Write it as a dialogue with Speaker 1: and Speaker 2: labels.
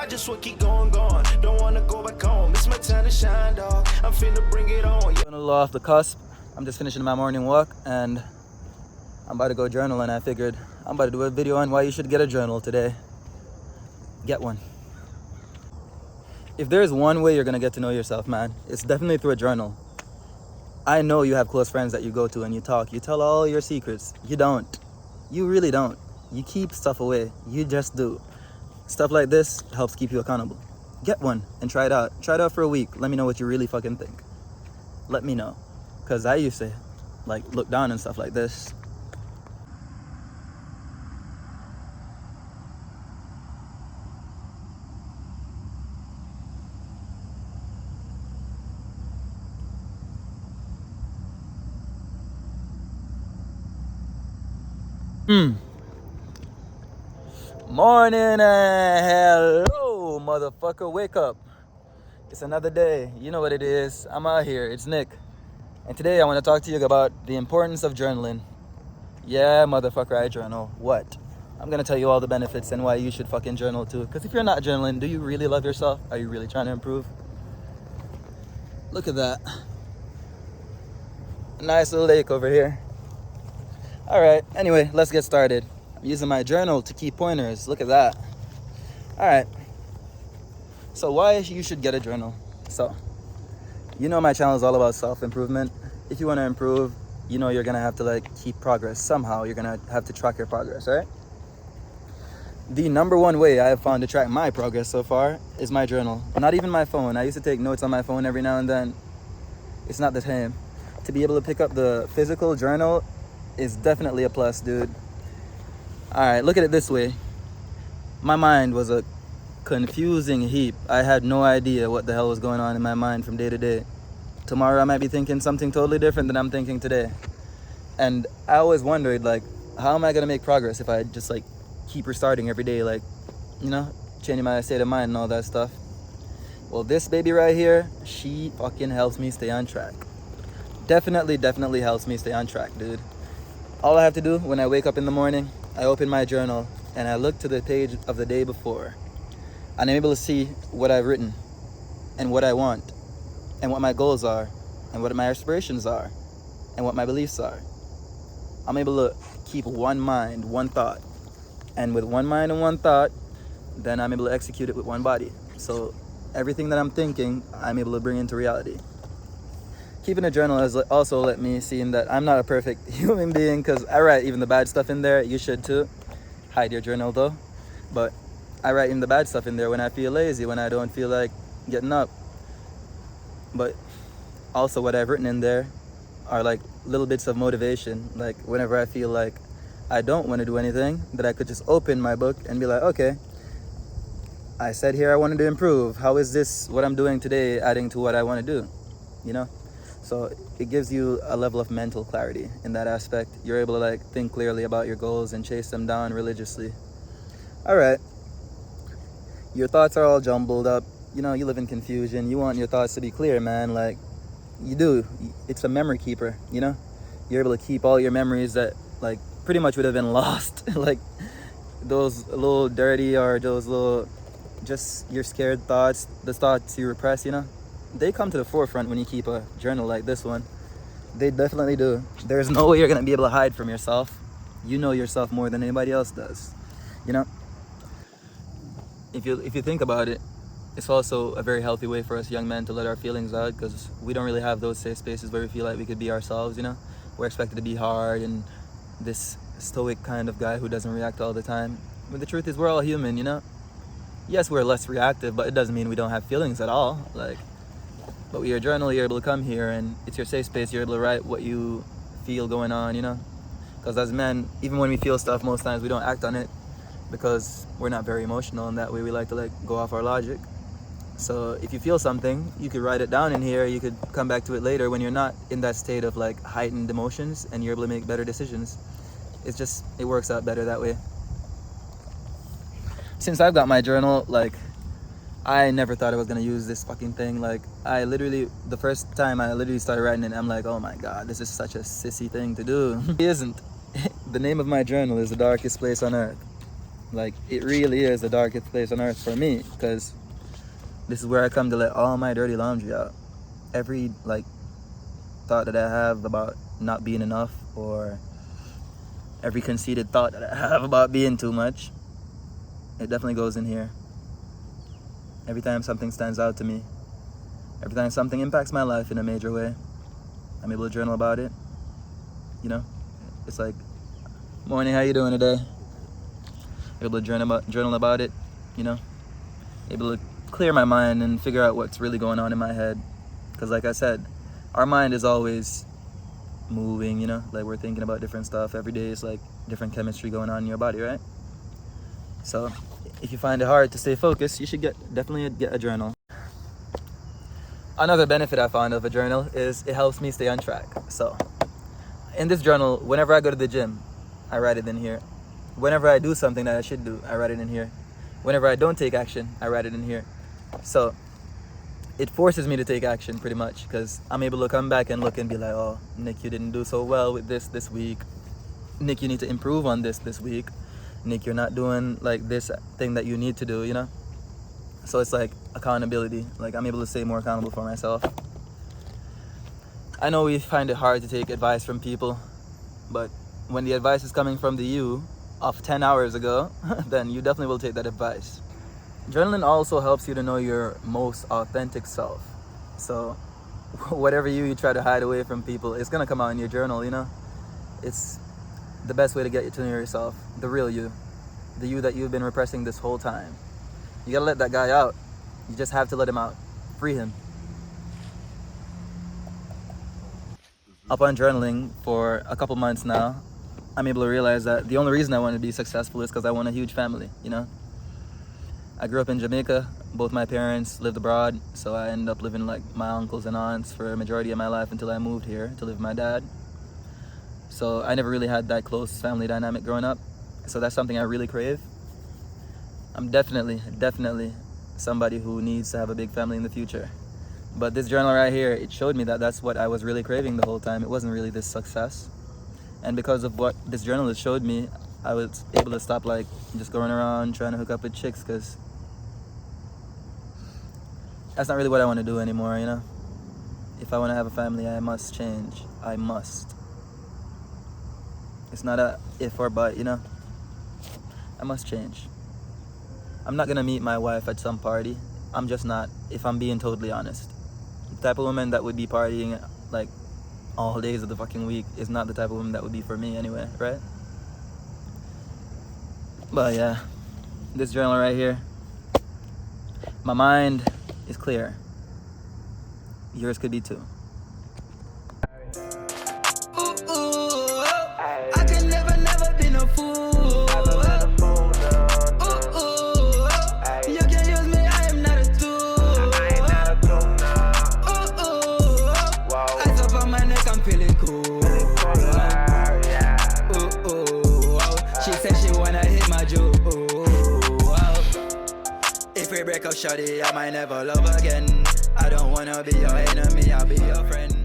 Speaker 1: just want to keep going. Don't wanna go back home. It's my time to shine, dog. I'm finna bring it on.
Speaker 2: I'm a little off the cusp. I'm just finishing my morning walk and I'm about to go journal, and I figured I'm about to do a video on why you should get a journal today. Get one. If there's one way you're gonna get to know yourself, man, it's definitely through a journal. I know you have close friends that you go to and you talk. You tell all your secrets. You don't. You really don't. You keep stuff away. You just do. Stuff like this helps keep you accountable. Get one and try it out. Try it out for a week. Let me know what you really fucking think. Let me know. Because I used to like look down and stuff like this. Morning and hello, motherfucker. Wake up. It's another day. You know what it is. I'm out here. It's Nick. And today I want to talk to you about the importance of journaling. Yeah, motherfucker, I journal. What? I'm going to tell you all the benefits and why you should fucking journal too. Because if you're not journaling, do you really love yourself? Are you really trying to improve? Look at that. A nice little lake over here. All right. Anyway, let's get started. I'm using my journal to keep pointers. Look at that. All right. So why you should get a journal? So, you know my channel is all about self-improvement. If you want to improve, you know you're going to have to like keep progress. Somehow you're going to have to track your progress, right? The number one way I have found to track my progress so far is my journal. Not even my phone. I used to take notes on my phone every now and then. It's not the same. To be able to pick up the physical journal is definitely a plus, dude. All right, look at it this way. My mind was a confusing heap. I had no idea what the hell was going on in my mind from day to day. Tomorrow I might be thinking something totally different than I'm thinking today. And I always wondered, like, how am I gonna make progress if I just like keep restarting every day, like, you know, changing my state of mind and all that stuff. Well, this baby right here, she fucking helps me stay on track. Definitely helps me stay on track, dude. All I have to do when I wake up in the morning, I open my journal and I look to the page of the day before. And I'm able to see what I've written and what I want and what my goals are and what my aspirations are and what my beliefs are. I'm able to keep one mind, one thought. And with one mind and one thought, then I'm able to execute it with one body. So everything that I'm thinking, I'm able to bring into reality. Keeping a journal has also let me see that I'm not a perfect human being, because I write even the bad stuff in there. You should too. Hide your journal though. But I write even the bad stuff in there when I feel lazy, when I don't feel like getting up. But also what I've written in there are like little bits of motivation. Like whenever I feel like I don't want to do anything, that I could just open my book and be like, okay, I said here I wanted to improve. How is this, what I'm doing today, adding to what I want to do? You know? So it gives you a level of mental clarity in that aspect. You're able to like think clearly about your goals and chase them down religiously. All right. Your thoughts are all jumbled up. You know, you live in confusion. You want your thoughts to be clear, man. Like, you do. It's a memory keeper, you know? You're able to keep all your memories that, like, pretty much would have been lost. Like, those little dirty or those little, just your scared thoughts, the thoughts you repress, you know? They come to the forefront when you keep a journal like this one. They definitely do. There's no way you're going to be able to hide from yourself. You know yourself more than anybody else does, you know? If you think about it, it's also a very healthy way for us young men to let our feelings out, because we don't really have those safe spaces where we feel like we could be ourselves, you know? We're expected to be hard and this stoic kind of guy who doesn't react all the time. But the truth is, we're all human, you know? Yes, we're less reactive, but it doesn't mean we don't have feelings at all. Like, but with your journal, you're able to come here and it's your safe space. You're able to write what you feel going on, you know? Because as men, even when we feel stuff, most times we don't act on it because we're not very emotional, and that way we like to like go off our logic. So if you feel something, you could write it down in here. You could come back to it later when you're not in that state of like heightened emotions, and you're able to make better decisions. It works out better that way. Since I've got my journal, like, I never thought I was gonna use this fucking thing. Like, the first time I literally started writing it, I'm like, oh my God, this is such a sissy thing to do. It isn't. The name of my journal is The Darkest Place on Earth. Like, it really is the darkest place on earth for me, because this is where I come to let all my dirty laundry out. Every, like, thought that I have about not being enough, or every conceited thought that I have about being too much, it definitely goes in here. Every time something stands out to me, every time something impacts my life in a major way, I'm able to journal about it. You know, it's like, morning, how you doing today? Able to journal about it, you know, able to clear my mind and figure out what's really going on in my head. Because like I said, our mind is always moving, you know, like we're thinking about different stuff. Every day is like different chemistry going on in your body, right? So if you find it hard to stay focused, you should definitely get a journal. Another benefit I found of a journal is it helps me stay on track. So in this journal, whenever I go to the gym, I write it in here. Whenever I do something that I should do, I write it in here. Whenever I don't take action, I write it in here. So it forces me to take action pretty much, because I'm able to come back and look and be like, oh, Nick, you didn't do so well with this week. Nick, you need to improve on this week. Nick, you're not doing like this thing that you need to do, you know? So it's like accountability. Like, I'm able to stay more accountable for myself. I know we find it hard to take advice from people, but when the advice is coming from the you of 10 hours ago, then you definitely will take that advice. Journaling also helps you to know your most authentic self. So whatever you try to hide away from people, it's gonna come out in your journal, you know? It's the best way to get you to know yourself, the real you, the you that you've been repressing this whole time. You gotta let that guy out. You just have to let him out. Free him. Upon journaling for a couple months now, I'm able to realize that the only reason I want to be successful is because I want a huge family, you know? I grew up in Jamaica. Both my parents lived abroad, so I ended up living like my uncles and aunts for a majority of my life until I moved here to live with my dad. So I never really had that close family dynamic growing up. So that's something I really crave. I'm definitely somebody who needs to have a big family in the future. But this journal right here, it showed me that that's what I was really craving the whole time. It wasn't really this success. And because of what this journalist showed me, I was able to stop like just going around trying to hook up with chicks, because that's not really what I want to do anymore, you know? If I want to have a family, I must change. I must. It's not a if or but, you know? I must change. I'm not gonna meet my wife at some party. I'm just not, if I'm being totally honest. The type of woman that would be partying like all days of the fucking week is not the type of woman that would be for me anyway, right? But yeah, this journal right here, my mind is clear. Yours could be too.
Speaker 3: I can never be no fool. You can use me, I am not a tool. Eyes up on my neck, I'm feeling cool. She said she wanna hit my jewel. If we break up, shawty, I might never love again. I don't wanna be your enemy, I'll be your friend.